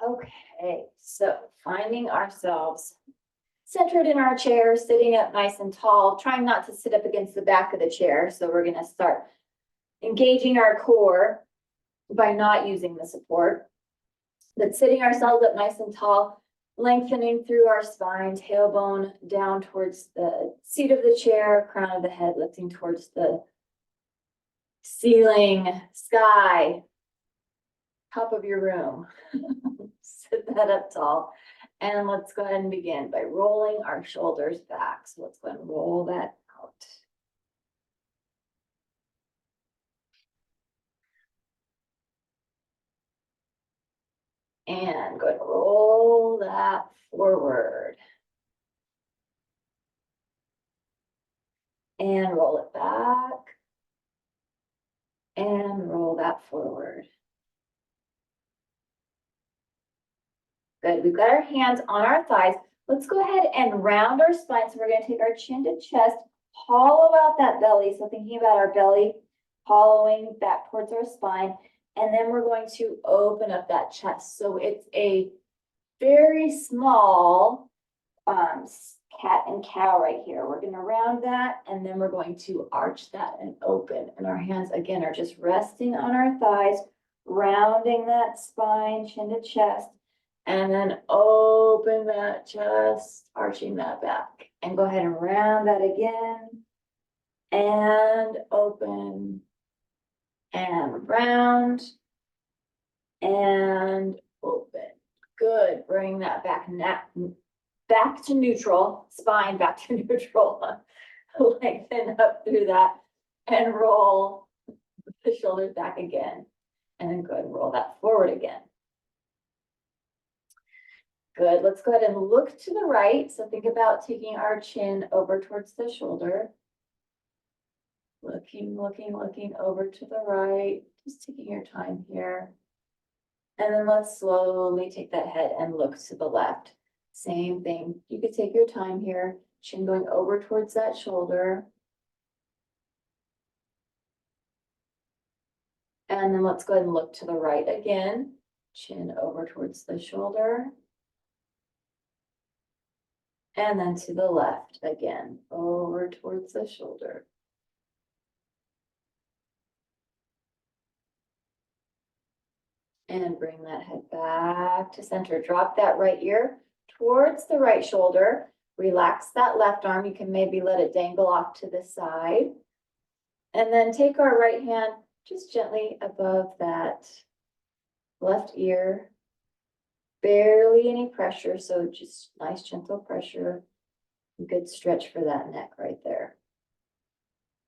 Okay, so finding ourselves centered in our chair, sitting up nice and tall, trying not to sit up against the back of the chair. So we're gonna start engaging our core by not using the support, but sitting ourselves up nice and tall, lengthening through our spine, tailbone down towards the seat of the chair, crown of the head lifting towards the ceiling, sky, top of your room. Sit that up tall. And let's go ahead and begin by rolling our shoulders back. So let's go ahead and roll that out. And go ahead and roll that forward. And roll it back. And roll that forward. Good. We've got our hands on our thighs. Let's go ahead and round our spine. So we're going to take our chin to chest, hollow out that belly. So thinking about our belly, hollowing back towards our spine. And then we're going to open up that chest. So it's a very small cat and cow right here. We're going to round that, and then we're going to arch that and open. And our hands, again, are just resting on our thighs, rounding that spine, chin to chest, and then open that chest, arching that back. And go ahead and round that again, and open, and round, and open. Good. Bring that back to neutral, spine back to neutral. Lengthen up through that and roll the shoulders back again. And then go ahead and roll that forward again. Good. Let's go ahead and look to the right. So think about taking our chin over towards the shoulder. Looking over to the right. Just taking your time here. And then let's slowly take that head and look to the left. Same thing. You could take your time here. Chin going over towards that shoulder. And then let's go ahead and look to the right again. Chin over towards the shoulder. And then to the left again, over towards the shoulder. And bring that head back to center. Drop that right ear towards the right shoulder. Relax that left arm. You can maybe let it dangle off to the side. And then take our right hand just gently above that left ear. Barely any pressure, so just nice gentle pressure. Good stretch for that neck right there.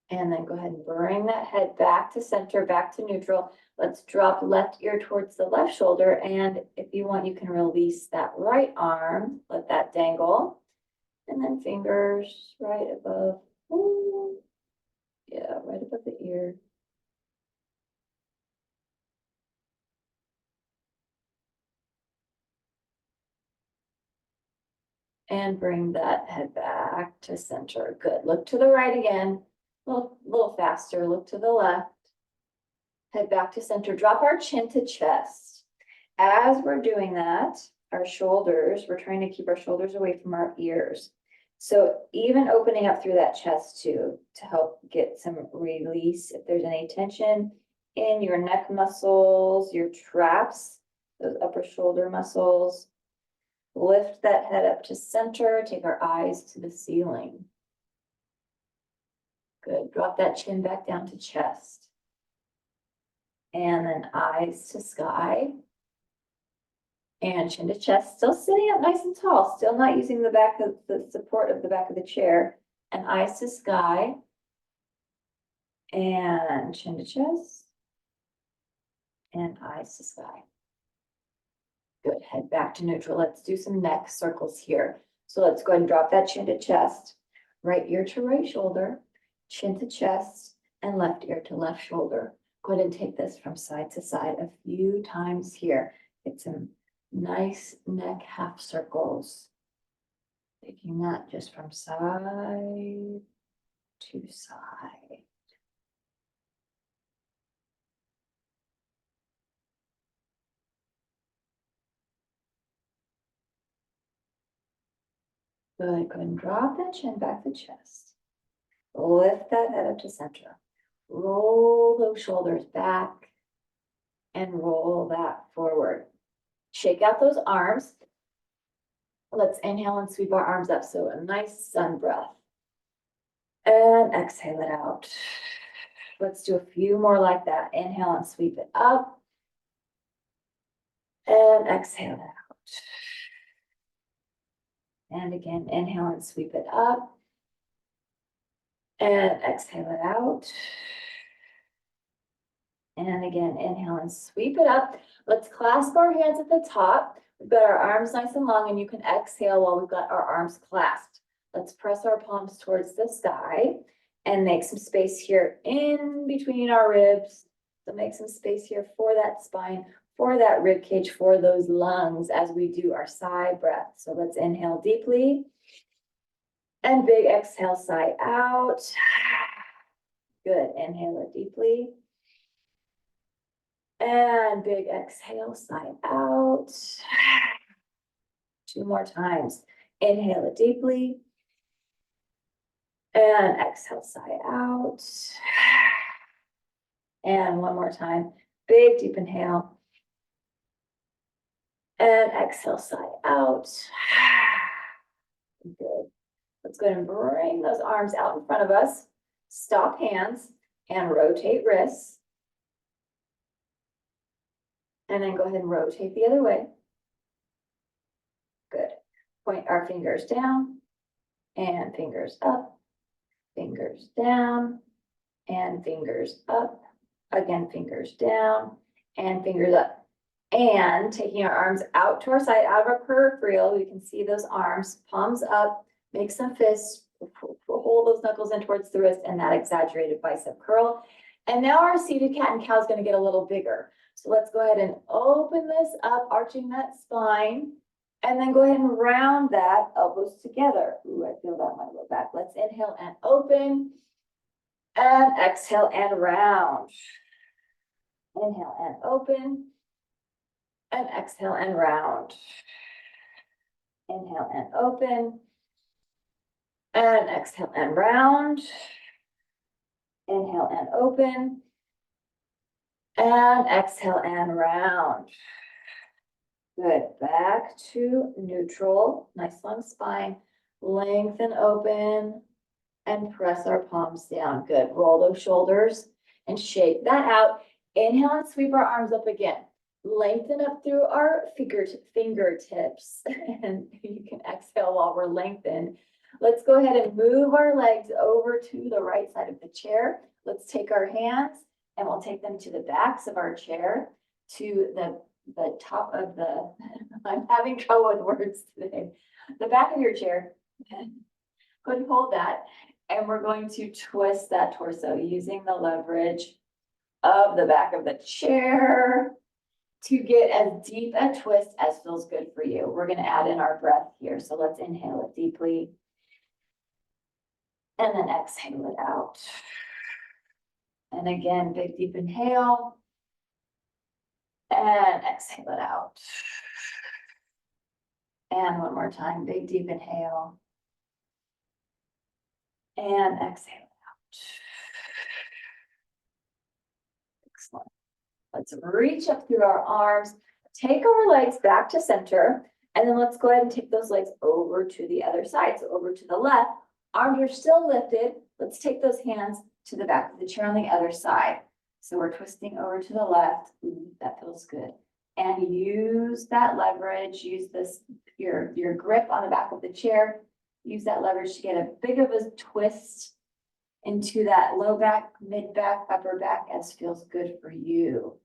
And then go ahead and bring that head back to center, back to neutral. Let's drop left ear towards the left shoulder. And if you want, you can release that right arm. Let that dangle. And then fingers right above. Ooh, yeah, right above the ear. And bring that head back to center. Good. Look to the right again. A little faster. Look to the left. Head back to center. Drop our chin to chest. As we're doing that, our shoulders, we're trying to keep our shoulders away from our ears. So even opening up through that chest too, to help get some release if there's any tension in your neck muscles, your traps, those upper shoulder muscles. Lift that head up to center. Take our eyes to the ceiling. Good. Drop that chin back down to chest. And then eyes to sky. And chin to chest. Still sitting up nice and tall. Still not using the back of the support of the back of the chair. And eyes to sky. And chin to chest. And eyes to sky. Good. Head back to neutral. Let's do some neck circles here. So let's go ahead and drop that chin to chest. Right ear to right shoulder. Chin to chest. And left ear to left shoulder. Go ahead and take this from side to side a few times here. Get some nice neck half circles. Taking that just from side to side. Good, go ahead and drop that chin back to chest. Lift that head up to center. Roll those shoulders back and roll that forward. Shake out those arms. Let's inhale and sweep our arms up. So a nice sun breath. And exhale it out. Let's do a few more like that. Inhale and sweep it up. And exhale it out. And again, inhale and sweep it up. And exhale it out. And again, inhale and sweep it up. Let's clasp our hands at the top. We've got our arms nice and long, and you can exhale while we've got our arms clasped. Let's press our palms towards the sky and make some space here in between our ribs. So make some space here for that spine, for that rib cage, for those lungs as we do our sigh breath. So let's inhale deeply and big exhale, sigh out. Good, inhale it deeply. And big exhale, sigh out. 2 more times. Inhale it deeply. And exhale, sigh out. And 1 more time. Big, deep inhale. And exhale, sigh out. Good. Let's go ahead and bring those arms out in front of us. Stop hands and rotate wrists. And then go ahead and rotate the other way. Good. Point our fingers down and fingers up, fingers down and fingers up. Again, fingers down and fingers up. And taking our arms out to our side, out of our peripheral, we can see those arms, palms up, make some fists, hold those knuckles in towards the wrist and that exaggerated bicep curl. And now our seated cat and cow is going to get a little bigger. So let's go ahead and open this up, arching that spine, and then go ahead and round that, elbows together. Ooh, I feel that might go back. Let's inhale and open, and exhale and round. Inhale and open, and exhale and round. Inhale and open, and exhale and round. Inhale and open. And exhale and round. Good, back to neutral, nice long spine, lengthen open and press our palms down. Good, roll those shoulders and shake that out. Inhale and sweep our arms up again. Lengthen up through our fingertips and you can exhale while we're lengthened. Let's go ahead and move our legs over to the right side of the chair. Let's take our hands and we'll take them to the backs of our chair, to the top of the, I'm having trouble with words today, the back of your chair. Go ahead and hold that. And we're going to twist that torso using the leverage of the back of the chair to get as deep a twist as feels good for you. We're going to add in our breath here. So let's inhale it deeply. And then exhale it out. And again, big deep inhale. And exhale it out. And 1 more time, big deep inhale. And exhale it out. Excellent. Let's reach up through our arms, take our legs back to center, and then let's go ahead and take those legs over to the other side. So over to the left, arms are still lifted. Let's take those hands to the back of the chair on the other side. So we're twisting over to the left. Ooh, that feels good. And use that leverage, use this, your grip on the back of the chair. Use that leverage to get a big of a twist into that low back, mid back, upper back as feels good for you.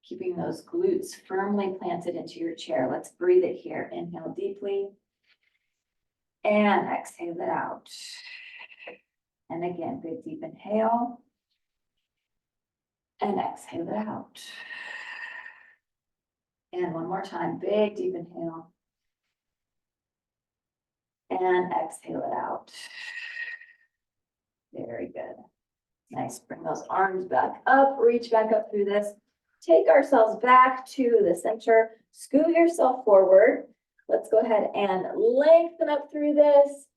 Keeping those glutes firmly planted into your chair. Let's breathe it here. Inhale deeply. And exhale it out. And again, big deep inhale. And exhale it out. And 1 more time, big deep inhale. And exhale it out. Very good. Nice, bring those arms back up, reach back up through this. Take ourselves back to the center, scoot yourself forward. Let's go ahead and lengthen up through this,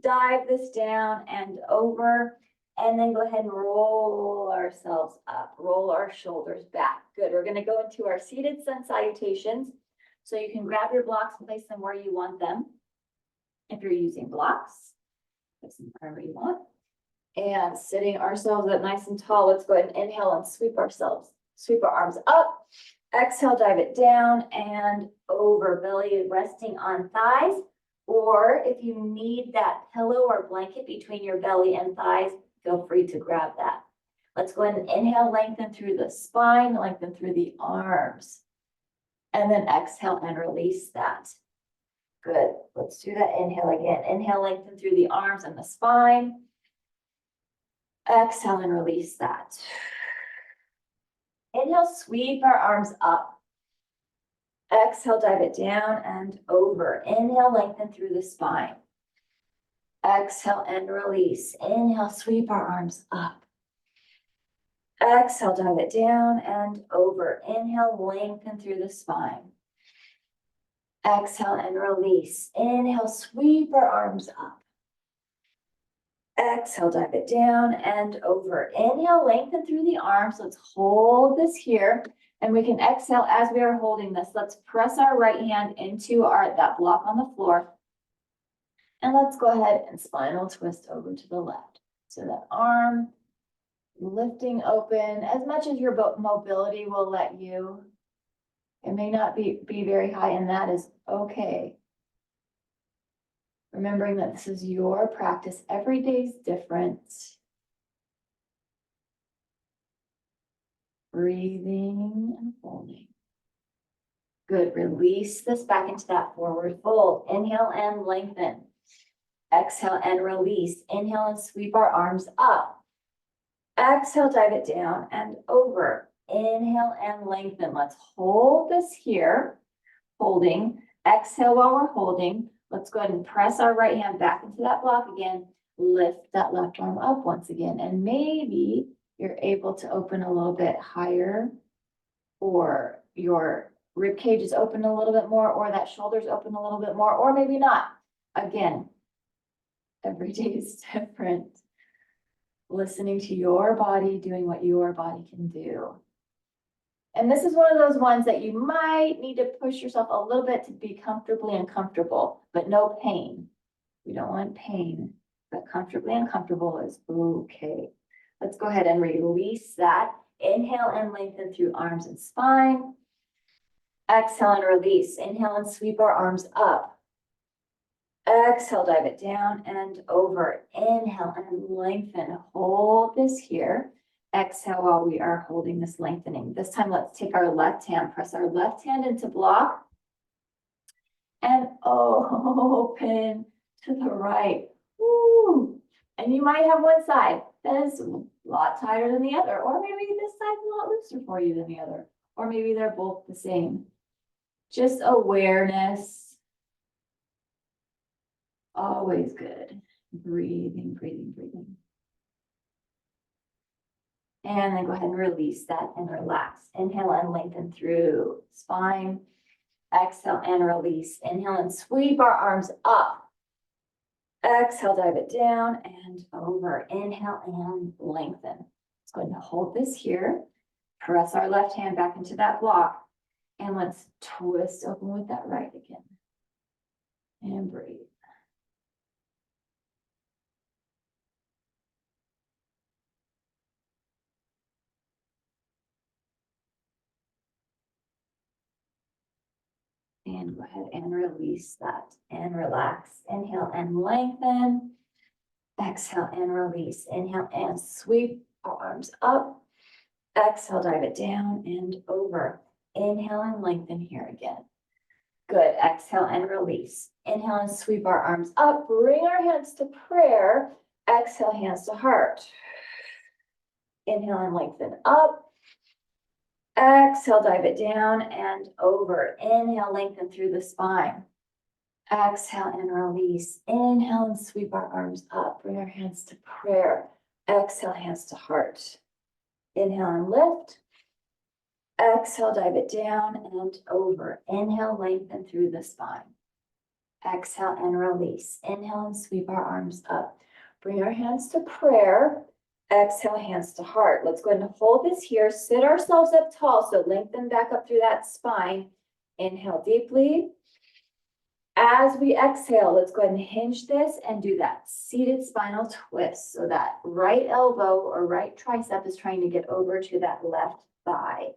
dive this down and over, and then go ahead and roll ourselves up, roll our shoulders back. Good, we're gonna go into our seated sun salutations. So you can grab your blocks and place them where you want them. If you're using blocks, place them wherever you want. And sitting ourselves up nice and tall, let's go ahead and inhale and sweep ourselves, sweep our arms up. Exhale, dive it down and over, belly resting on thighs. Or if you need that pillow or blanket between your belly and thighs, feel free to grab that. Let's go ahead and inhale, lengthen through the spine, lengthen through the arms. And then exhale and release that. Good. Let's do that. Inhale again. Inhale, lengthen through the arms and the spine. Exhale and release that. Inhale, sweep our arms up. Exhale, dive it down and over. Inhale, lengthen through the spine. Exhale and release. Inhale, sweep our arms up. Exhale, dive it down and over. Inhale, lengthen through the spine. Exhale and release. Inhale, sweep our arms up. Exhale, dive it down and over. Inhale, lengthen through the arms. Let's hold this here. And we can exhale as we are holding this. Let's press our right hand into that block on the floor. And let's go ahead and spinal twist over to the left. So that arm lifting open as much as your mobility will let you. It may not be very high, and that is okay. Remembering that this is your practice. Every day is different. Breathing and folding. Good. Release this back into that forward fold. Inhale and lengthen. Exhale and release. Inhale and sweep our arms up. Exhale, dive it down and over. Inhale and lengthen. Let's hold this here. Holding. Exhale while we're holding. Let's go ahead and press our right hand back into that block again. Lift that left arm up once again. And maybe you're able to open a little bit higher, or your rib cage is open a little bit more, or that shoulder's open a little bit more, or maybe not. Again, every day is different. Listening to your body, doing what your body can do. And this is one of those ones that you might need to push yourself a little bit to be comfortably uncomfortable, but no pain. We don't want pain, but comfortably uncomfortable is okay. Let's go ahead and release that. Inhale and lengthen through arms and spine. Exhale and release. Inhale and sweep our arms up. Exhale, dive it down and over. Inhale and lengthen. Hold this here. Exhale while we are holding this lengthening. This time, let's take our left hand, press our left hand into block, and open to the right. Woo. And you might have one side that is a lot tighter than the other, or maybe this side's a lot looser for you than the other, or maybe they're both the same. Just awareness. Always good. Breathing, breathing, breathing. And then go ahead and release that and relax. Inhale and lengthen through spine. Exhale and release. Inhale and sweep our arms up. Exhale, dive it down and over. Inhale and lengthen. Let's go ahead and hold this here. Press our left hand back into that block. And let's twist open with that right again. And breathe. And go ahead and release that and relax. Inhale and lengthen. Exhale and release. Inhale and sweep our arms up. Exhale, dive it down and over. Inhale and lengthen here again. Good. Exhale and release. Inhale and sweep our arms up. Bring our hands to prayer. Exhale, hands to heart. Inhale and lengthen up. Exhale, dive it down and over. Inhale, lengthen through the spine. Exhale and release. Inhale and sweep our arms up. Bring our hands to prayer. Exhale, hands to heart. Inhale and lift. Exhale, dive it down and over. Inhale, lengthen through the spine. Exhale and release. Inhale and sweep our arms up. Bring our hands to prayer. Exhale, hands to heart. Let's go ahead and hold this here. Sit ourselves up tall, so lengthen back up through that spine. Inhale deeply. As we exhale, let's go ahead and hinge this and do that seated spinal twist. So that right elbow or right tricep is trying to get over to that left thigh.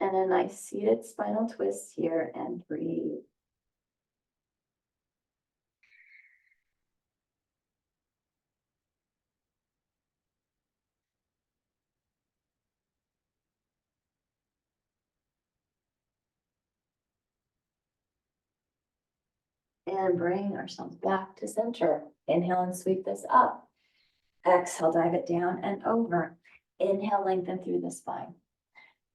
And a nice seated spinal twist here, and breathe. And bring ourselves back to center. Inhale and sweep this up. Exhale, dive it down and over. Inhale, lengthen through the spine.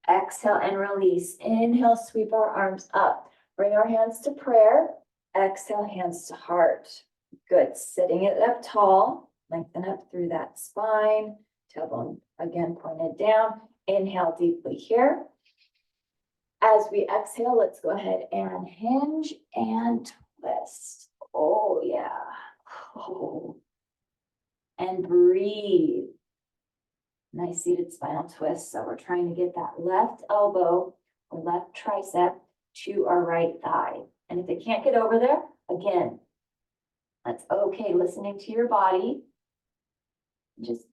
Exhale and release. Inhale, sweep our arms up. Bring our hands to prayer. Exhale, hands to heart. Good. Sitting it up tall. Lengthen up through that spine. Tailbone again pointed down. Inhale deeply here. As we exhale, let's go ahead and hinge and twist. Oh, yeah. Oh. And breathe. Nice seated spinal twist. So we're trying to get that left elbow or left tricep to our right thigh. And if they can't get over there, again, that's okay. Listening to your body. Just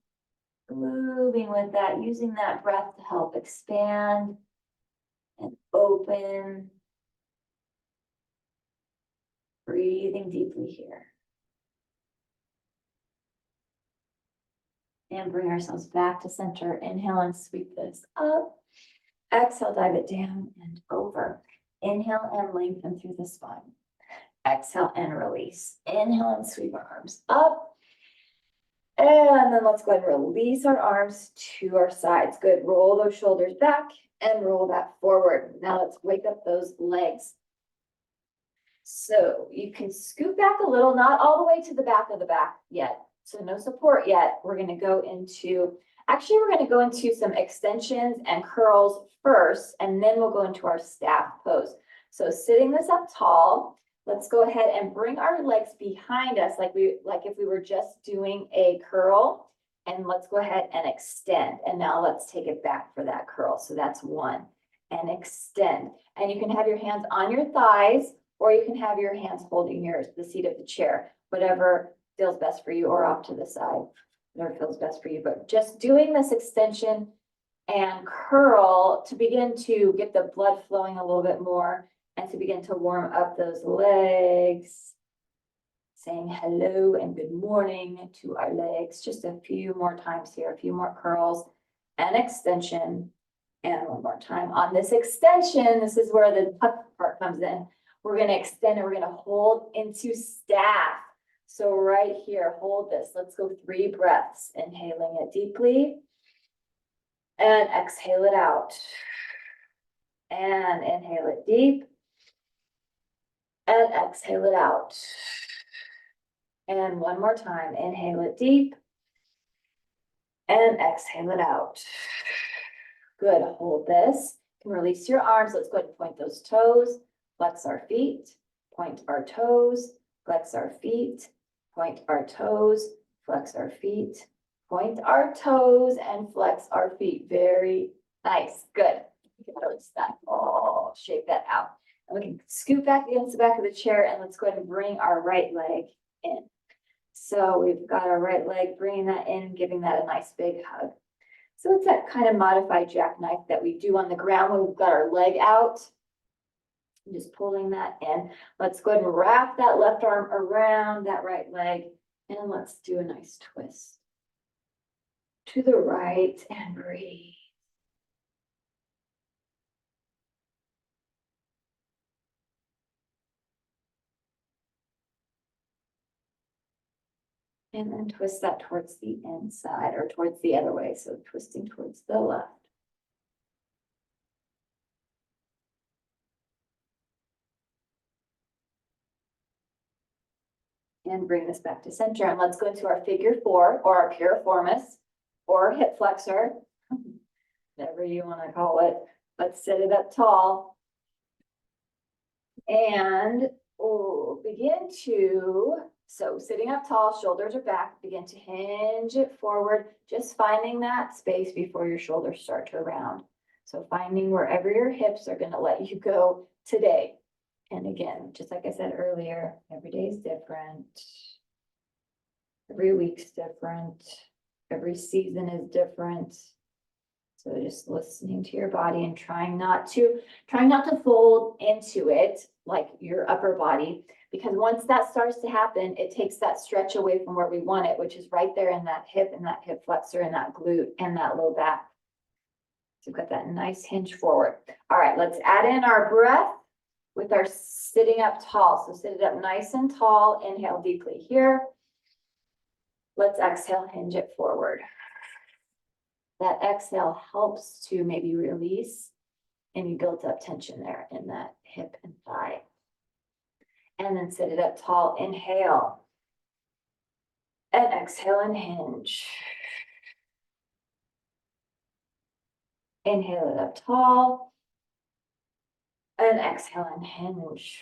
moving with that, using that breath to help expand and open. Breathing deeply here. And bring ourselves back to center. Inhale and sweep this up. Exhale, dive it down and over. Inhale and lengthen through the spine. Exhale and release. Inhale and sweep our arms up. And then let's go ahead and release our arms to our sides. Good. Roll those shoulders back and roll that forward. Now let's wake up those legs. So you can scoot back a little, not all the way to the back of the back yet. So no support yet. We're going to go into, actually, we're going to go into some extensions and curls first, and then we'll go into our staff pose. So sitting this up tall, let's go ahead and bring our legs behind us like if we were just doing a curl. And let's go ahead and extend. And now let's take it back for that curl. So that's one. And extend. And you can have your hands on your thighs, or you can have your hands holding the seat of the chair, whatever feels best for you, or off to the side, whatever feels best for you. But just doing this extension and curl to begin to get the blood flowing a little bit more and to begin to warm up those legs, saying hello and good morning to our legs. Just a few more times here, a few more curls and extension. And one more time on this extension. This is where the tuck part comes in. We're going to extend and we're going to hold into staff. So right here, hold this. Let's go 3 breaths. Inhaling it deeply. And exhale it out. And inhale it deep. And exhale it out. And one more time. Inhale it deep. And exhale it out. Good. Hold this. You can release your arms. Let's go ahead and point those toes. Flex our feet. Point our toes. Flex our feet. Point our toes, flex our feet, point our toes, and flex our feet. Very nice. Good. You can release that. Oh, shake that out. And we can scoot back against the back of the chair, and let's go ahead and bring our right leg in. So we've got our right leg, bringing that in, giving that a nice big hug. So it's that kind of modified jackknife that we do on the ground when we've got our leg out. Just pulling that in. Let's go ahead and wrap that left arm around that right leg. And let's do a nice twist to the right and breathe. And then twist that towards the inside or towards the other way. So twisting towards the left. And bring this back to center. And let's go into our figure 4 or our piriformis or hip flexor, whatever you want to call it. Let's sit it up tall. And begin to, so sitting up tall, shoulders are back, begin to hinge it forward, just finding that space before your shoulders start to round. So finding wherever your hips are gonna let you go today. And again, just like I said earlier, every day is different. Every week's different. Every season is different. So just listening to your body and trying not to fold into it like your upper body, because once that starts to happen, it takes that stretch away from where we want it, which is right there in that hip and that hip flexor and that glute and that low back. So we've got that nice hinge forward. All right, let's add in our breath with our sitting up tall. So sit it up nice and tall. Inhale deeply here. Let's exhale, hinge it forward. That exhale helps to maybe release any built up tension there in that hip and thigh. And then sit it up tall, inhale. And exhale and hinge. Inhale it up tall. And exhale and hinge.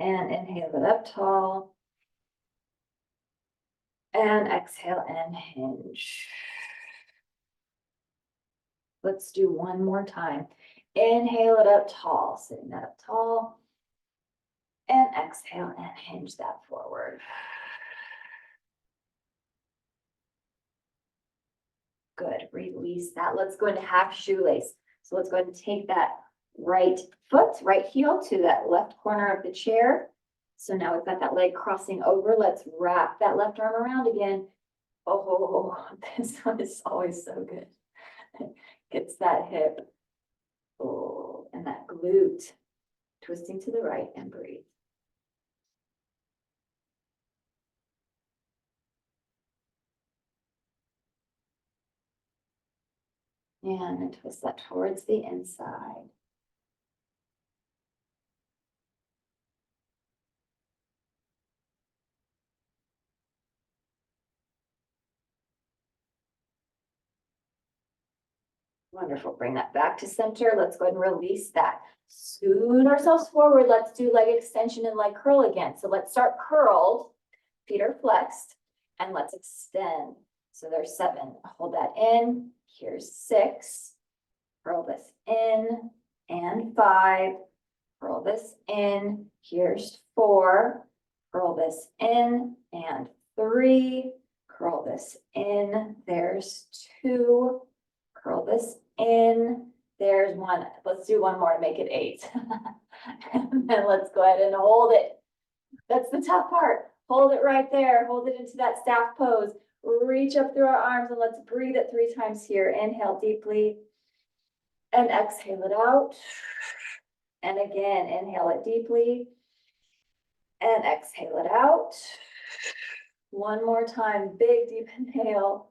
And inhale it up tall. And exhale and hinge. Let's do one more time. Inhale it up tall, sitting that up tall. And exhale and hinge that forward. Good, release that. Let's go into half shoelace. So let's go ahead and take that right foot, right heel to that left corner of the chair. So now we've got that leg crossing over. Let's wrap that left arm around again. Oh, this one is always so good. Gets that hip. Oh, and that glute. Twisting to the right and breathe. And then twist that towards the inside. Wonderful. Bring that back to center. Let's go ahead and release that. Scoot ourselves forward. Let's do leg extension and leg curl again. So let's start curled. Feet are flexed. And let's extend. So there's 7. Hold that in. Here's 6. Curl this in. And 5. Curl this in. Here's 4. Curl this in. And 3. Curl this in. There's 2. Curl this in. There's 1. Let's do one more to make it 8. And then let's go ahead and hold it. That's the tough part. Hold it right there. Hold it into that staff pose. Reach up through our arms and let's breathe it 3 times here. Inhale deeply and exhale it out. And again, inhale it deeply and exhale it out. One more time, big deep inhale.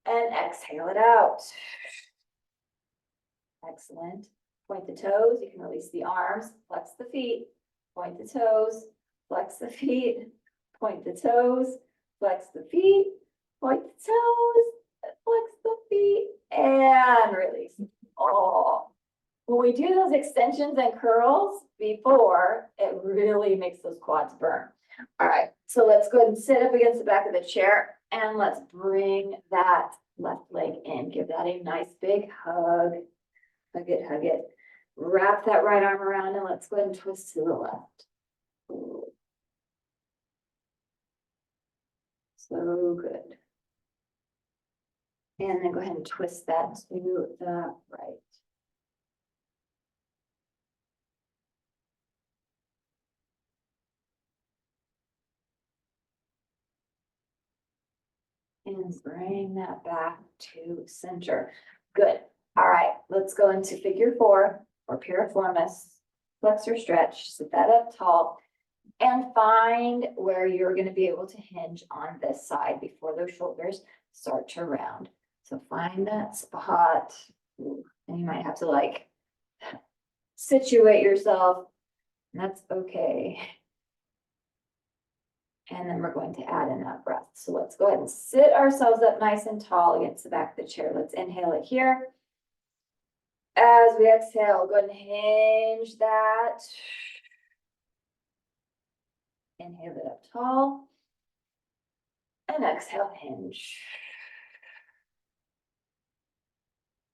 And exhale it out. Excellent. Point the toes. You can release the arms. Flex the feet. Point the toes. Flex the feet. Point the toes. Flex the feet. Point the toes. Flex the feet. And release. Oh. When we do those extensions and curls before, it really makes those quads burn. All right. So let's go ahead and sit up against the back of the chair. And let's bring that left leg in. Give that a nice big hug. Hug it, hug it. Wrap that right arm around and let's go ahead and twist to the left. So good. And then go ahead and twist that to the right. And bring that back to center. Good. All right, let's go into figure 4 or piriformis. Flex or stretch, sit that up tall and find where you're going to be able to hinge on this side before those shoulders start to round. So find that spot. Ooh, and you might have to like situate yourself. And that's okay. And then we're going to add in that breath. So let's go ahead and sit ourselves up nice and tall against the back of the chair. Let's inhale it here. As we exhale, go ahead and hinge that. Inhale it up tall. And exhale, hinge.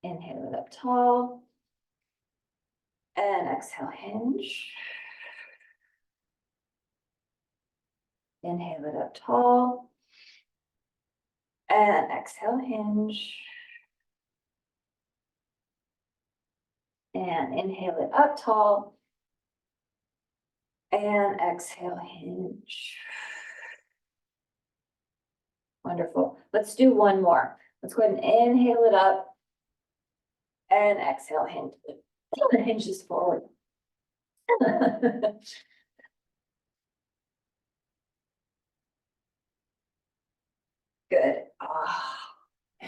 Inhale it up tall. And exhale, hinge. Inhale it up tall. And exhale, hinge. And inhale it up tall. And exhale, hinge. Wonderful. Let's do one more. Let's go ahead and inhale it up. And exhale, hinge. Hinges forward. Good.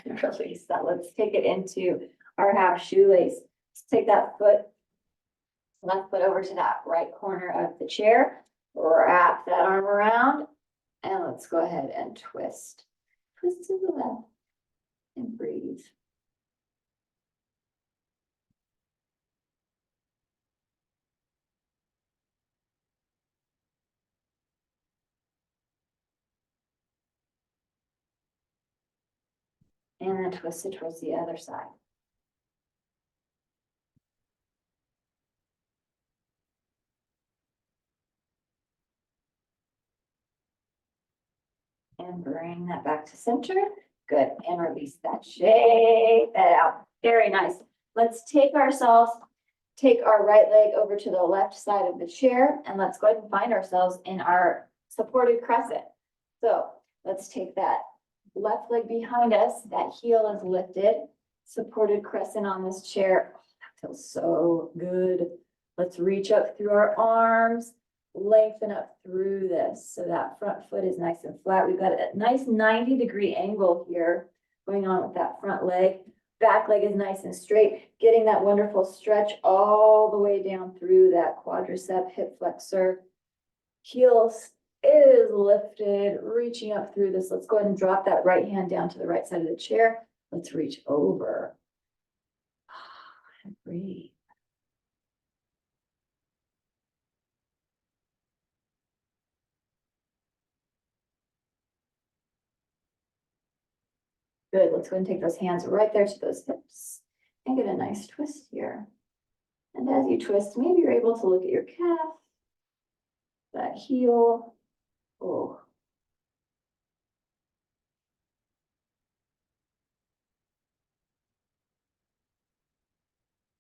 And release that. Let's take it into our half shoelace. Let's take that foot, left foot over to that right corner of the chair. Wrap that arm around. And let's go ahead and twist. Twist to the left. And breathe. And then twist it towards the other side. And bring that back to center. Good. And release that. Shake that out. Very nice. Let's take our right leg over to the left side of the chair, and let's go ahead and find ourselves in our supported crescent. So let's take that left leg behind us. That heel is lifted. Supported crescent on this chair. Oh, that feels so good. Let's reach up through our arms. Lengthen up through this so that front foot is nice and flat. We've got a nice 90-degree angle here going on with that front leg. Back leg is nice and straight, getting that wonderful stretch all the way down through that quadricep, hip flexor. Heel is lifted, reaching up through this. Let's go ahead and drop that right hand down to the right side of the chair. Let's reach over and breathe. Good. Let's go ahead and take those hands right there to those hips and get a nice twist here. And as you twist, maybe you're able to look at your calf, that heel. Oh.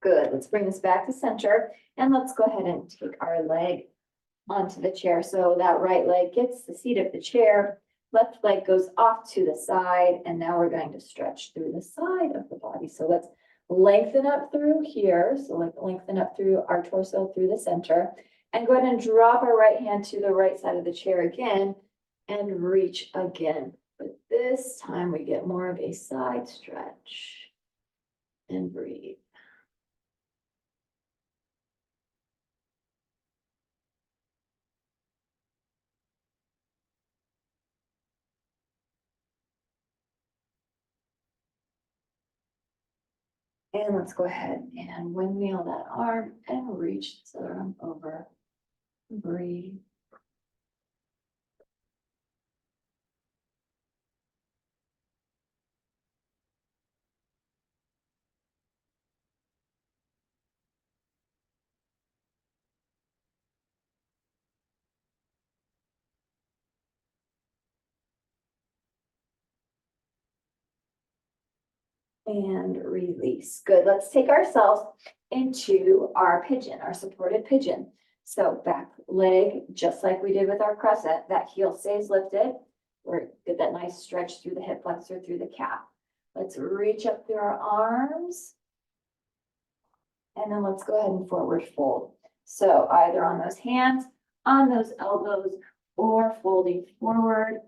Good. Let's bring this back to center and let's go ahead and take our leg onto the chair. So that right leg gets the seat of the chair. Left leg goes off to the side, and now we're going to stretch through the side of the body. So let's lengthen up through here. So like lengthen up through our torso, through the center, and go ahead and drop our right hand to the right side of the chair again and reach again. But this time we get more of a side stretch and breathe. And let's go ahead and windmill that arm and reach the arm over. Breathe. And release. Good. Let's take ourselves into our pigeon, our supported pigeon. So back leg, just like we did with our crescent, that heel stays lifted. We're get that nice stretch through the hip flexor, through the calf. Let's reach up through our arms. And then let's go ahead and forward fold. So either on those hands, on those elbows, or folding forward.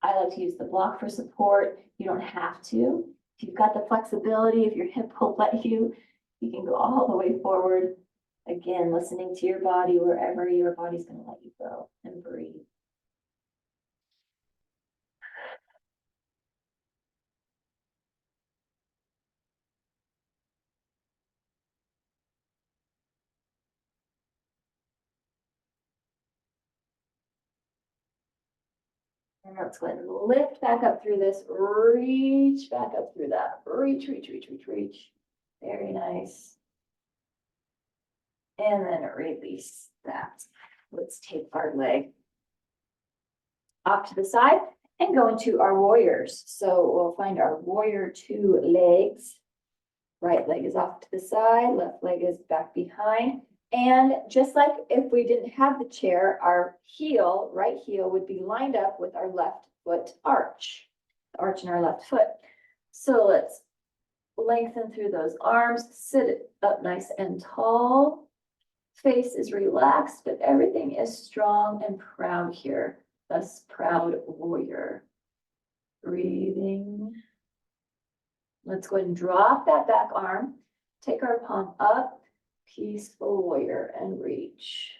I like to use the block for support. You don't have to. If you've got the flexibility, if your hip will let you, you can go all the way forward. Again, listening to your body wherever your body's going to let you go, and breathe. And let's go ahead and lift back up through this, reach back up through that, reach, reach, reach, reach, reach. Very nice. And then release that. Let's take our leg off to the side and go into our warriors. So we'll find our warrior 2 legs. Right leg is off to the side, left leg is back behind. And just like if we didn't have the chair, our heel, right heel, would be lined up with our left foot arch, the arch in our left foot. So let's lengthen through those arms, sit up nice and tall. Face is relaxed, but everything is strong and proud here. Thus, proud warrior. Breathing. Let's go ahead and drop that back arm. Take our palm up, peaceful warrior, and reach.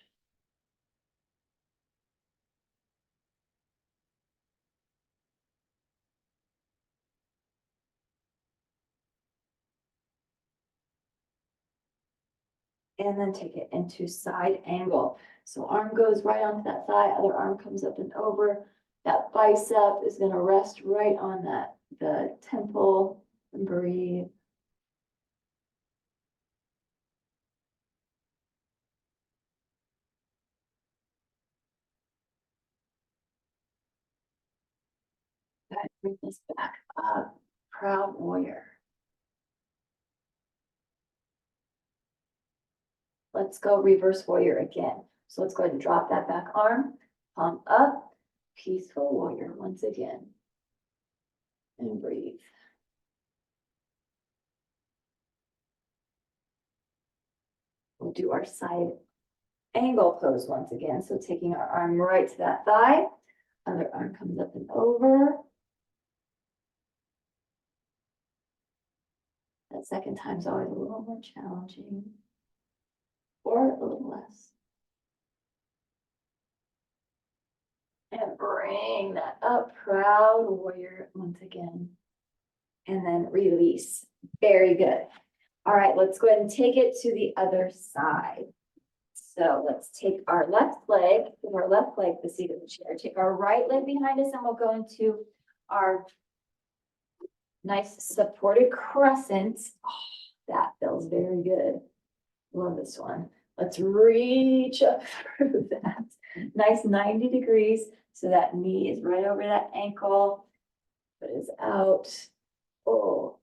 And then take it into side angle. So arm goes right onto that thigh, other arm comes up and over. That bicep is going to rest right on that, the temple, and breathe. Bring this back up, proud warrior. Let's go reverse warrior again. So let's go ahead and drop that back arm, palm up, peaceful warrior once again. And breathe. We'll do our side angle pose once again. So taking our arm right to that thigh, other arm comes up and over. That second time is always a little more challenging, or a little less. And bring that up, proud warrior once again. And then release. Very good. All right, let's go ahead and take it to the other side. So let's take our left leg, with our left leg the seat of the chair. Take our right leg behind us and we'll go into our nice supported crescent. Oh, that feels very good. Love this one. Let's reach up through that. Nice 90 degrees. So that knee is right over that ankle. Foot is out. Oh,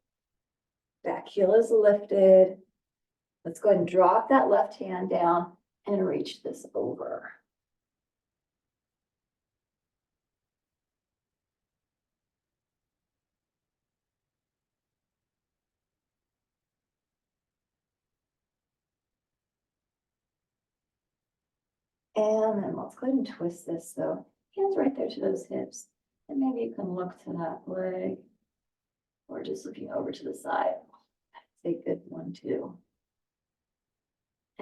back heel is lifted. Let's go ahead and drop that left hand down and reach this over. And then let's go ahead and twist this. So hands right there to those hips. And maybe you can look to that leg or just looking over to the side. That's a good one too.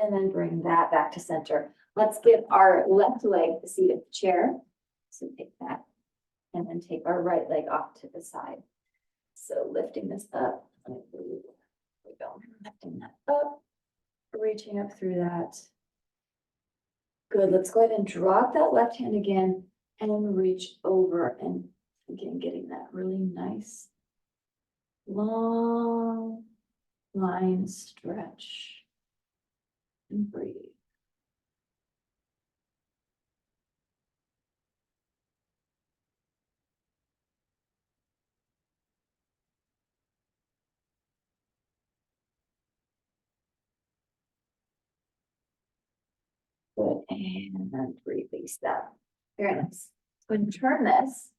And then bring that back to center. Let's give our left leg the seat of the chair. So take that and then take our right leg off to the side. So lifting this up. There we go. Lifting that up, reaching up through that. Good. Let's go ahead and drop that left hand again and reach over, and again, getting that really nice long line stretch. And breathe. Good. And then release that. Very nice. Go ahead and turn this.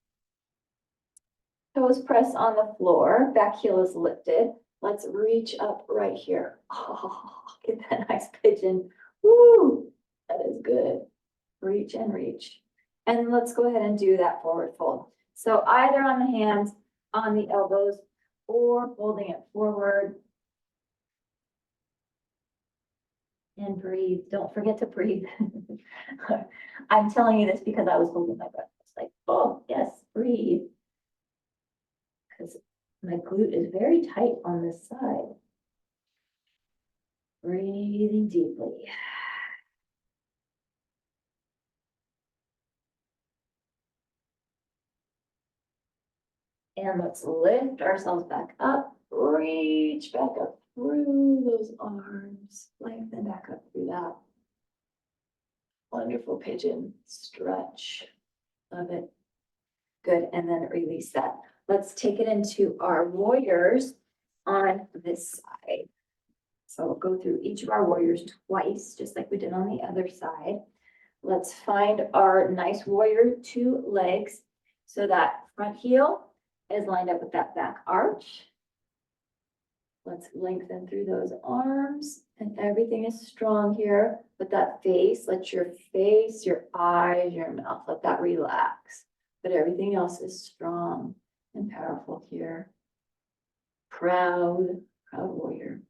Toes press on the floor. Back heel is lifted. Let's reach up right here. Oh, get that nice pigeon. Woo! That is good. Reach and reach. And let's go ahead and do that forward fold. So either on the hands, on the elbows, or folding it forward. And breathe. Don't forget to breathe. I'm telling you this because I was holding my breath. It's like, oh, yes, breathe. Because my glute is very tight on this side. Breathing deeply. And let's lift ourselves back up, reach back up through those arms, lengthen back up through that. Wonderful pigeon stretch. Love it. Good, and then release that. Let's take it into our warriors on this side. So we'll go through each of our warriors twice, just like we did on the other side. Let's find our nice warrior 2 legs. So that front heel is lined up with that back arch. Let's lengthen through those arms, and everything is strong here. But that face, let your face, your eyes, your mouth, let that relax. But everything else is strong and powerful here. Proud warrior.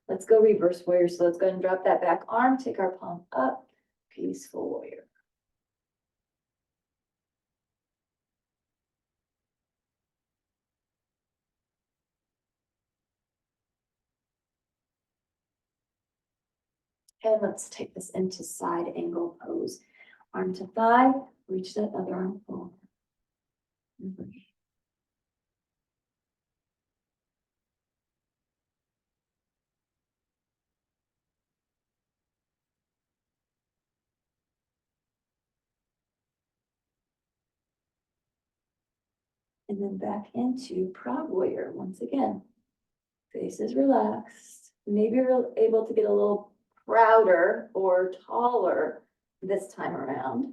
Let's go reverse warrior. So let's go ahead and drop that back arm, take our palm up, peaceful warrior. And let's take this into side angle pose. Arm to thigh, reach that other arm forward. And breathe. And then back into proud warrior once again. Face is relaxed. Maybe you're able to get a little prouder or taller this time around.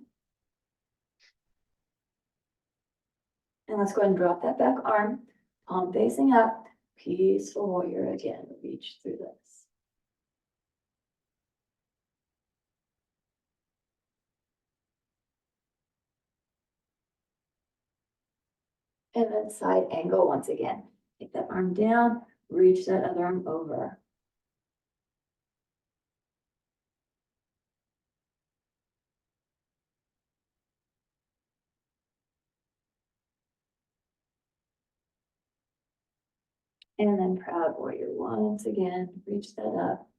And let's go ahead and drop that back arm, palm facing up, peaceful warrior again. Reach through this. And then side angle once again. Take that arm down, reach that other arm over. And then proud warrior once again, reach that up.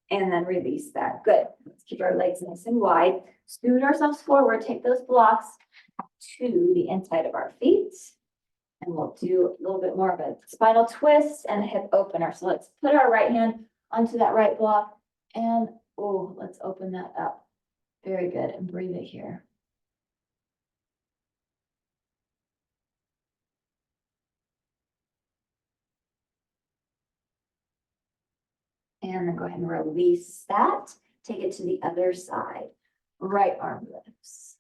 And then release that. Good. Let's keep our legs nice and wide. Scoot ourselves forward. Take those blocks to the inside of our feet. And we'll do a little bit more of a spinal twist and a hip opener. So let's put our right hand onto that right block. And let's open that up. Very good. And breathe it here. And then go ahead and release that. Take it to the other side. Right arm lifts.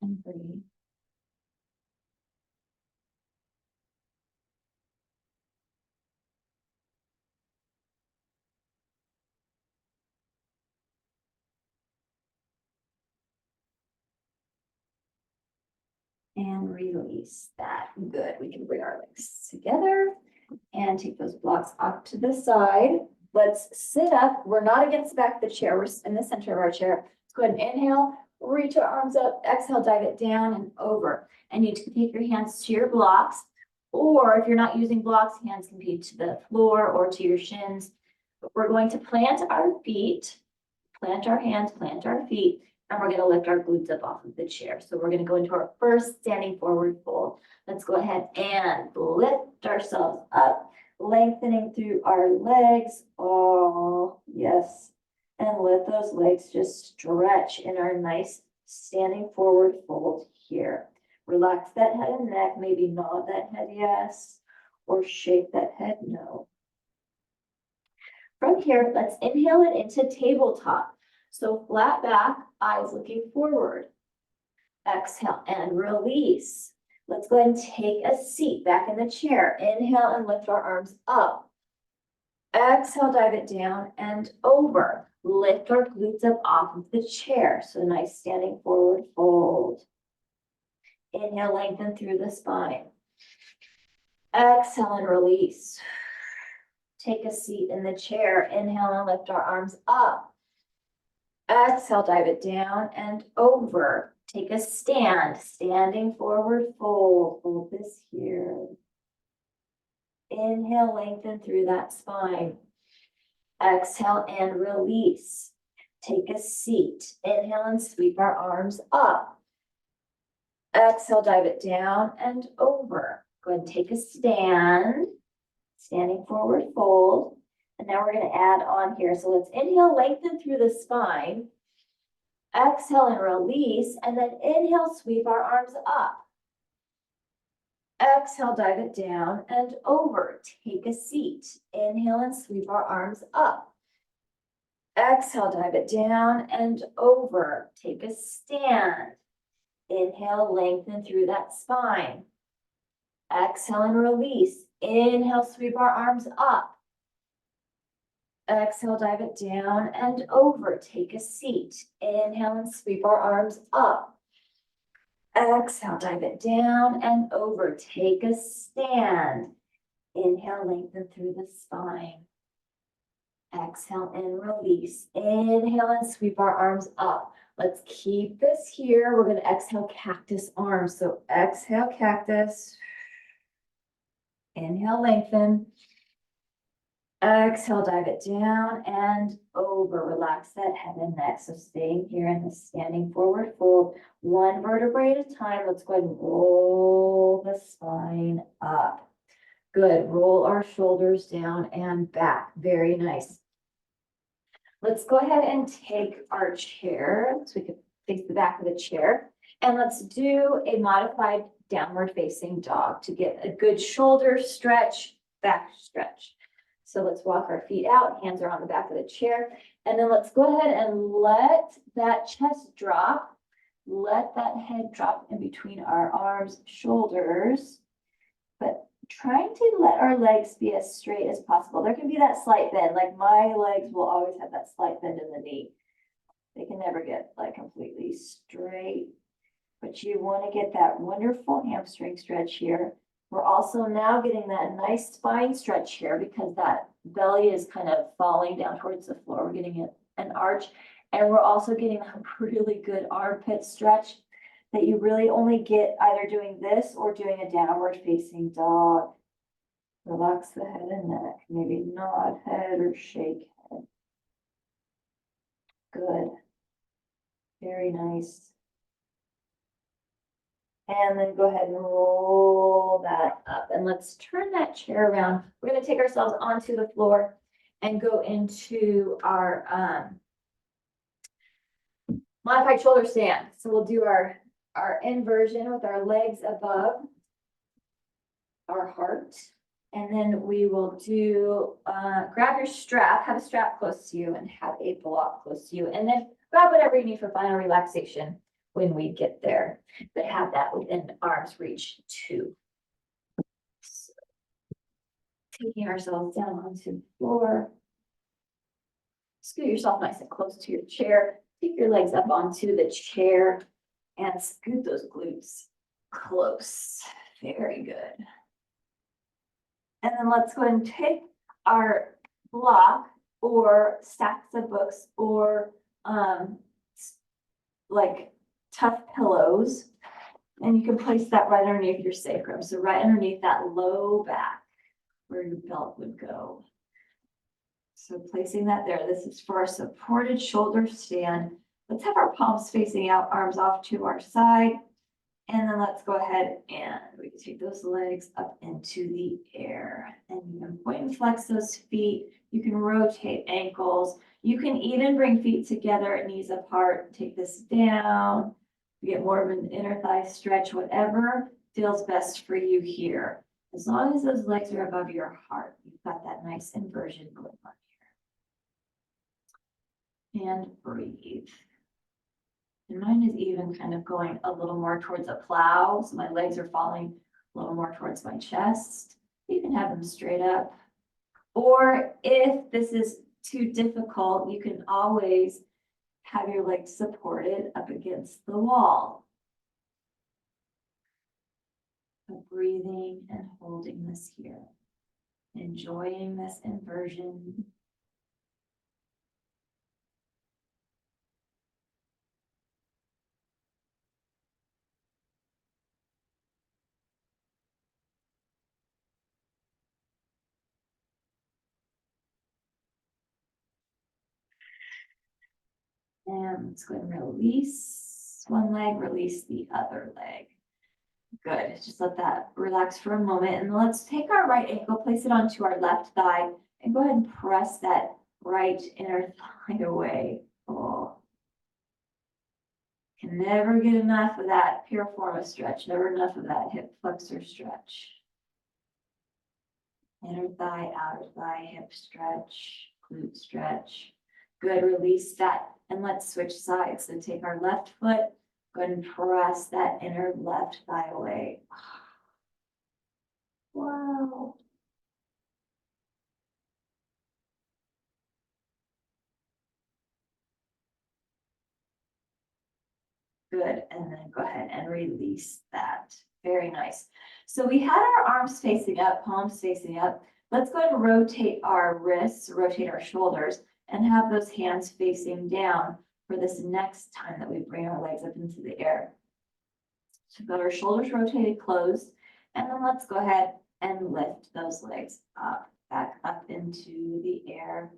And breathe. And release that. Good. We can bring our legs together and take those blocks off to the side. Let's sit up. We're not against the back of the chair. We're in the center of our chair. Let's go ahead and inhale, reach our arms up, exhale, dive it down and over. And you can take your hands to your blocks, or if you're not using blocks, hands can be to the floor or to your shins. But we're going to plant our feet, plant our hands, plant our feet, and we're going to lift our glutes up off of the chair. So we're going to go into our first standing forward fold. Let's go ahead and lift ourselves up, lengthening through our legs. Oh, yes. And let those legs just stretch in our nice standing forward fold here. Relax that head and neck, maybe nod that head yes, or shake that head no. From here, let's inhale it into tabletop. So flat back, eyes looking forward. Exhale and release. Let's go ahead and take a seat back in the chair. Inhale and lift our arms up. Exhale, dive it down and over. Lift our glutes up off of the chair. So nice standing forward fold. Inhale, lengthen through the spine. Exhale and release. Take a seat in the chair. Inhale and lift our arms up. Exhale, dive it down and over. Take a stand, standing forward fold. Hold this here. Inhale, lengthen through that spine. Exhale and release. Take a seat. Inhale and sweep our arms up. Exhale, dive it down and over. Go ahead and take a stand. Standing forward fold. And now we're going to add on here. So let's inhale, lengthen through the spine. Exhale and release. And then inhale, sweep our arms up. Exhale, dive it down and over. Take a seat. Inhale and sweep our arms up. Exhale, dive it down and over. Take a stand. Inhale, lengthen through that spine. Exhale and release. Inhale, sweep our arms up. Exhale, dive it down and over. Take a seat. Inhale and sweep our arms up. Exhale, dive it down and over. Take a stand. Inhale, lengthen through the spine. Exhale and release. Inhale and sweep our arms up. Let's keep this here. We're going to exhale cactus arms. So exhale cactus. Inhale, lengthen. Exhale, dive it down and over. Relax that head and neck. So staying here in the standing forward fold, one vertebrae at a time. Let's go ahead and roll the spine up. Good. Roll our shoulders down and back. Very nice. Let's go ahead and take our chair, so we can face the back of the chair, and let's do a modified downward facing dog to get a good shoulder stretch, back stretch. So let's walk our feet out, hands are on the back of the chair, and then let's go ahead and let that chest drop, let that head drop in between our arms, shoulders, but trying to let our legs be as straight as possible. There can be that slight bend, like my legs will always have that slight bend in the knee. They can never get like completely straight, but you want to get that wonderful hamstring stretch here. We're also now getting that nice spine stretch here because that belly is kind of falling down towards the floor. We're getting an arch, and we're also getting a really good armpit stretch that you really only get either doing this or doing a downward facing dog. Relax the head and neck, maybe nod head or shake head. Good. Very nice. And then go ahead and roll that up. And let's turn that chair around. We're going to take ourselves onto the floor and go into our modified shoulder stand. So we'll do our inversion with our legs above our heart. And then we will do, grab your strap, have a strap close to you and have a block close to you. And then grab whatever you need for final relaxation when we get there, but have that within arm's reach too. So, taking ourselves down onto the floor. Scoot yourself nice and close to your chair. Take your legs up onto the chair and scoot those glutes close. Very good. And then let's go ahead and take our block or stacks of books or like tough pillows, and you can place that right underneath your sacrum. So right underneath that low back where your belt would go. So placing that there. This is for a supported shoulder stand. Let's have our palms facing out, arms off to our side. And then let's go ahead and we can take those legs up into the air. And you can point and flex those feet. You can rotate ankles. You can even bring feet together, knees apart. Take this down. You get more of an inner thigh stretch, whatever feels best for you here. As long as those legs are above your heart, you've got that nice inversion going on here. And breathe. And mine is even kind of going a little more towards a plow. So my legs are falling a little more towards my chest. You can have them straight up. Or if this is too difficult, you can always have your legs supported up against the wall. So breathing and holding this here. Enjoying this inversion. And let's go ahead and release one leg, release the other leg. Good. Just let that relax for a moment. And let's take our right ankle, place it onto our left thigh, and go ahead and press that right inner thigh away. Oh. Can never get enough of that piriformis stretch, never enough of that hip flexor stretch. Inner thigh, outer thigh, hip stretch, glute stretch. Good, release that. And let's switch sides. So take our left foot, go ahead and press that inner left thigh away. Wow. Good, and then go ahead and release that. Very nice. So we had our arms facing up, palms facing up. Let's go ahead and rotate our wrists, rotate our shoulders, and have those hands facing down for this next time that we bring our legs up into the air. So we've got our shoulders rotated closed, and then let's go ahead and lift those legs up, back up into the air.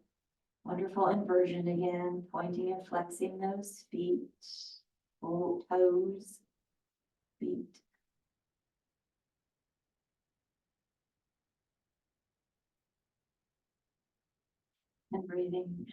Wonderful inversion again, pointing and flexing those feet. Toes, feet. And breathing.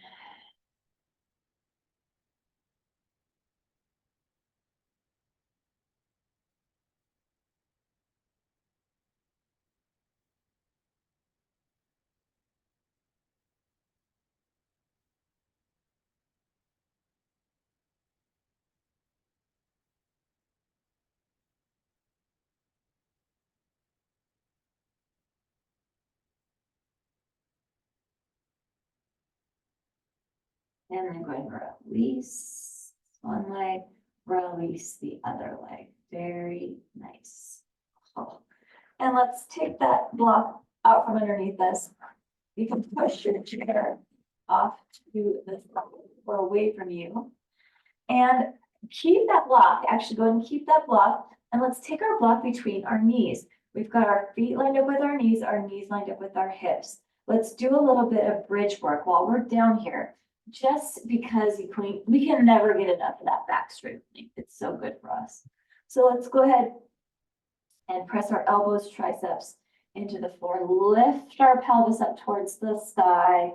And then go ahead and release one leg, release the other leg. Very nice. Oh. And let's take that block out from underneath us. You can push your chair off to the side or away from you. And keep that block, actually go ahead and keep that block. And let's take our block between our knees. We've got our feet lined up with our knees lined up with our hips. Let's do a little bit of bridge work while we're down here. Just because we can never get enough of that back strengthening. It's so good for us. So let's go ahead and press our elbows, triceps into the floor. Lift our pelvis up towards the sky.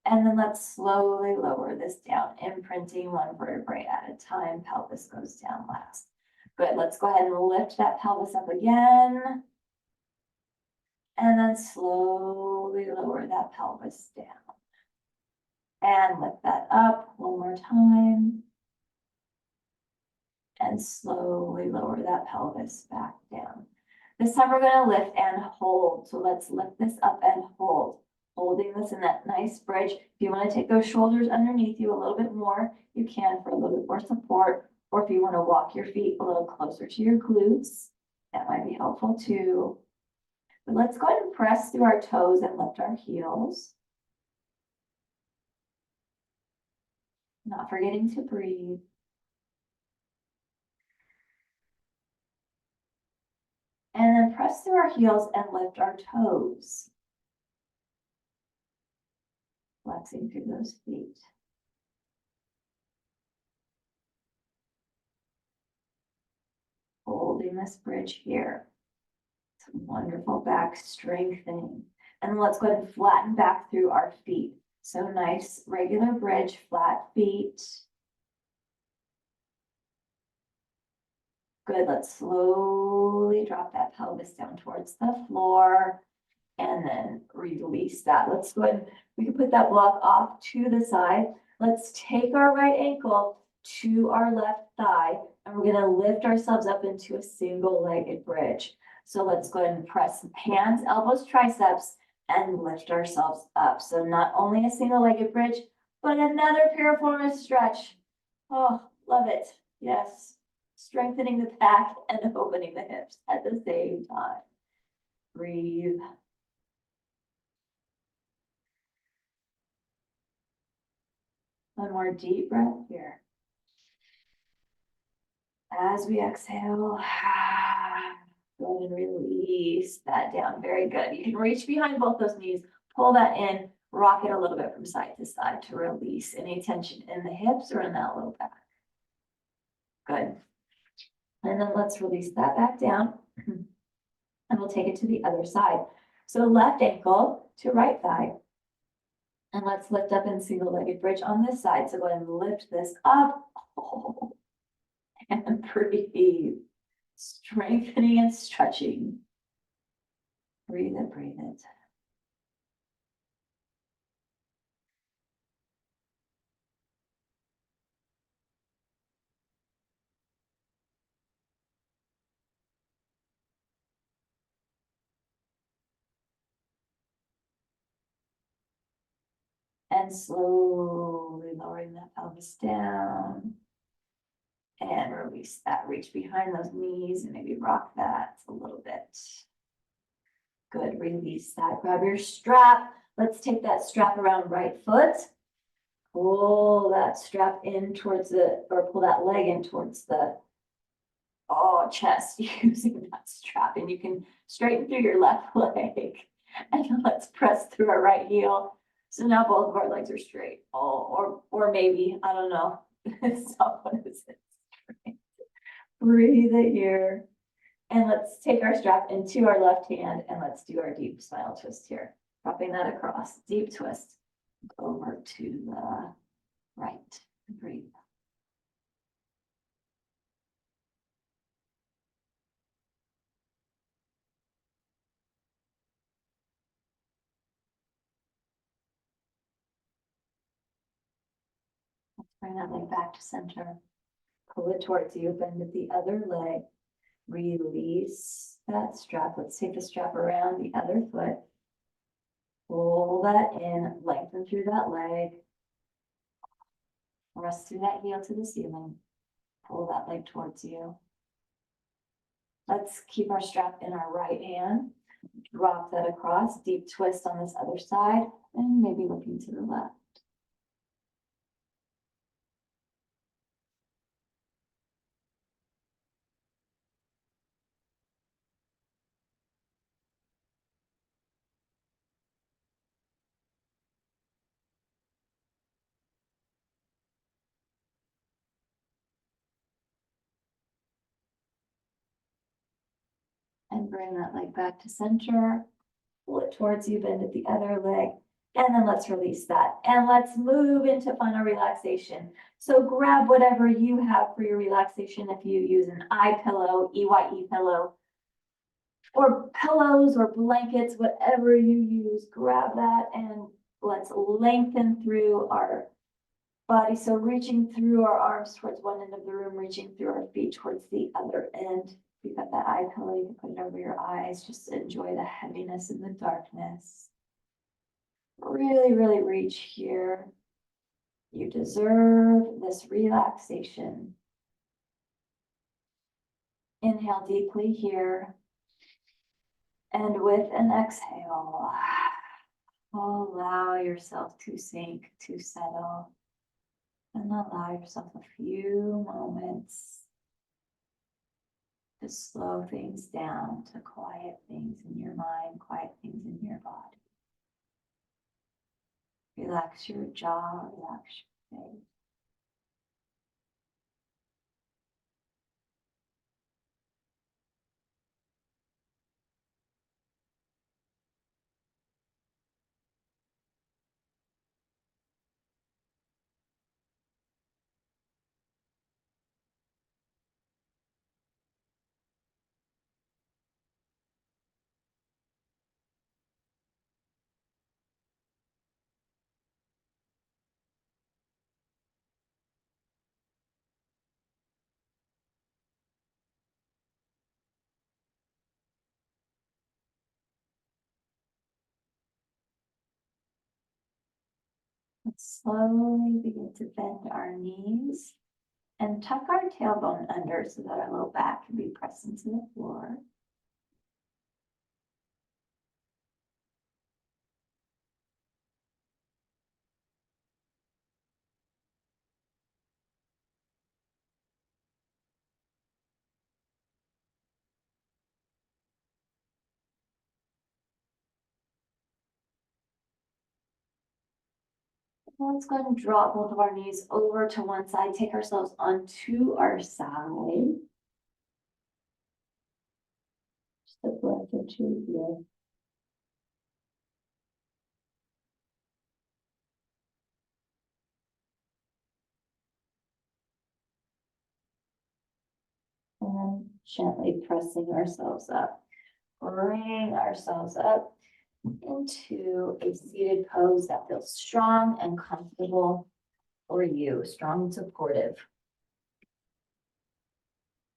And then let's slowly lower this down, imprinting one vertebrae at a time. Pelvis goes down last. Good. Let's go ahead and lift that pelvis up again. And then slowly lower that pelvis down. And lift that up one more time. And slowly lower that pelvis back down. This time we're going to lift and hold. So let's lift this up and hold. Holding this in that nice bridge. If you want to take those shoulders underneath you a little bit more, you can for a little bit more support. Or if you want to walk your feet a little closer to your glutes, that might be helpful too. But let's go ahead and press through our toes and lift our heels. Not forgetting to breathe. And then press through our heels and lift our toes. Flexing through those feet. Holding this bridge here. Some wonderful back strengthening. And let's go ahead and flatten back through our feet. So nice, regular bridge, flat feet. Good, let's slowly drop that pelvis down towards the floor. And then release that. Let's go ahead and we can put that block off to the side. Let's take our right ankle to our left thigh, and we're going to lift ourselves up into a single-legged bridge. So let's go ahead and press hands, elbows, triceps, and lift ourselves up. So not only a single-legged bridge, but another piriformis stretch. Oh, love it. Yes. Strengthening the back and opening the hips at the same time. Breathe. One more deep breath here. As we exhale, go ahead and release that down. Very good. You can reach behind both those knees, pull that in, rock it a little bit from side to side to release any tension in the hips or in that low back. Good. And then let's release that back down. And we'll take it to the other side. So left ankle to right thigh. And let's lift up in single-legged bridge on this side. So go ahead and lift this up. Oh, and breathe. Strengthening and stretching. Breathe it, breathe it. And slowly lowering that pelvis down. And release that, reach behind those knees and maybe rock that a little bit. Good, release that, grab your strap. Let's take that strap around right foot. Pull that strap in towards or pull that leg in towards the chest using that strap. And you can straighten through your left leg. And then let's press through our right heel. So now both of our legs are straight. Or maybe, I don't know. Someone is straight. Breathe it here. And let's take our strap into our left hand and let's do our deep spinal twist here. Dropping that across, deep twist over to the right. Breathe. Let's bring that leg back to center. Pull it towards you, bend at the other leg. Release that strap. Let's take the strap around the other foot. Pull that in, lengthen through that leg. Rest through that heel to the ceiling. Pull that leg towards you. Let's keep our strap in our right hand. Drop that across, deep twist on this other side, and maybe looking to the left. And bring that leg back to center. Pull it towards you, bend at the other leg. And then let's release that. And let's move into final relaxation. So grab whatever you have for your relaxation. If you use an eye pillow, EYE pillow, or pillows or blankets, whatever you use, grab that and let's lengthen through our body. So reaching through our arms towards one end of the room, reaching through our feet towards the other end. If you've got that eye pillow, you can put it over your eyes. Just enjoy the heaviness and the darkness. Really, really reach here. You deserve this relaxation. Inhale deeply here. And with an exhale, allow yourself to sink, to settle. And allow yourself a few moments to slow things down, to quiet things in your mind, quiet things in your body. Relax your jaw, relax your face. Let's slowly begin to bend our knees and tuck our tailbone under so that our low back can be pressed into the floor. Let's go ahead and drop both of our knees over to one side, take ourselves onto our side. Just a breath or two here. And gently pressing ourselves up. Bring ourselves up into a seated pose that feels strong and comfortable for you, strong and supportive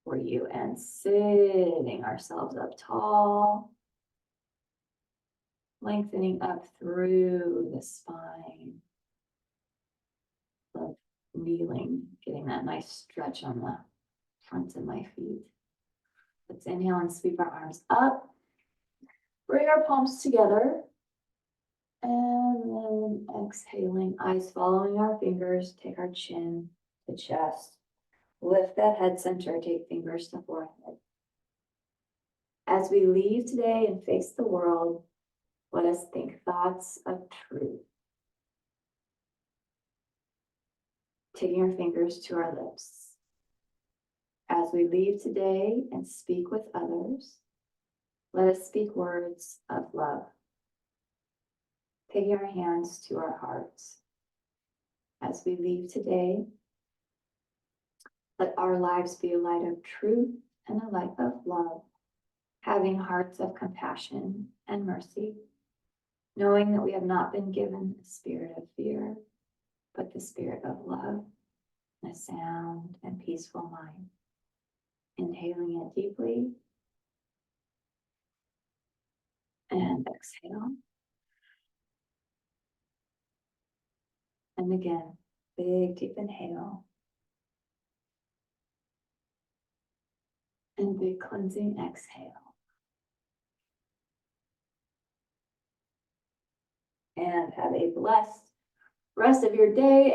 for you, and sitting ourselves up tall, lengthening up through the spine, love kneeling, getting that nice stretch on the front of my feet. Let's inhale and sweep our arms up. Bring our palms together. And then exhaling, eyes following our fingers, take our chin to chest. Lift that head center, take fingers to forehead. As we leave today and face the world, let us think thoughts of truth. Taking our fingers to our lips. As we leave today and speak with others, let us speak words of love. Taking our hands to our hearts. As we leave today, let our lives be a light of truth and a light of love, having hearts of compassion and mercy, knowing that we have not been given a spirit of fear, but the spirit of love, and a sound and peaceful mind. Inhaling it deeply, and exhale. And again, big deep inhale. And big cleansing exhale. And have a blessed rest of your day.